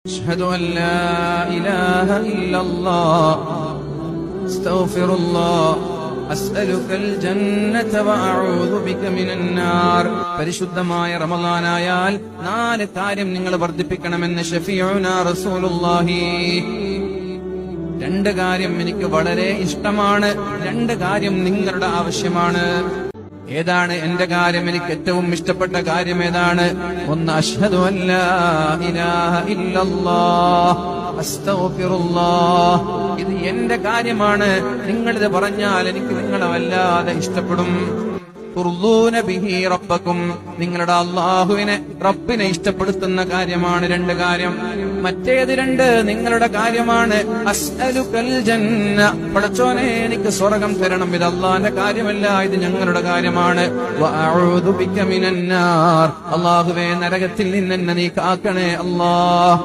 أشهد أن لا إله إلا الله أستغفر الله أسألك الجنة وأعوذ بك من النار പരിശുദ്ധമായ റമളാനായാൽ നാല് കാര്യം നിങ്ങൾ വർദ്ധിപ്പിക്കണമെന്ന് ശഫീഉനാ റസൂലുള്ളാഹി. രണ്ട് കാര്യം എനിക്ക് വളരെ ഇഷ്ടമാണ്, രണ്ട് കാര്യം നിങ്ങളുടെ ആവശ്യമാണ്. ഏതാണ് എന്റെ കാര്യം? എനിക്ക് ഏറ്റവും ഇഷ്ടപ്പെട്ട കാര്യം ഏതാണ്? ഒന്ന്, അശ്ഹദു അല്ലാ ഇലാഹ ഇല്ലല്ലാഹ് അസ്തഗ്ഫിറുല്ലാഹ്. ഇത് എന്റെ കാര്യമാണ്. നിങ്ങളിത് പറഞ്ഞാൽ എനിക്ക് നിങ്ങളെ വല്ലാതെ ഇഷ്ടപ്പെടും. തുർദൂന ബിഹി റബ്ബക്കും, നിങ്ങളുടെ അല്ലാഹുവിനെ റബ്ബിനെ ഇഷ്ടപ്പെടുത്തുന്ന കാര്യമാണ് രണ്ട് കാര്യം. മറ്റേത് രണ്ട് നിങ്ങളുടെ കാര്യമാണ്. അസ്അലുകൽ ജന്ന, പടച്ചോനെ എനിക്ക് സ്വർഗ്ഗം തരണം. ഇത് അല്ലാഹുവിന്റെ കാര്യമല്ല, ഇത് ഞങ്ങളുടെ കാര്യമാണ്. വഅഊദു ബിക മിനന്നാർ, അല്ലാഹുവേ നരകത്തിൽ നിന്ന് എന്നെ നീ കാക്കണേ അല്ലാഹ്.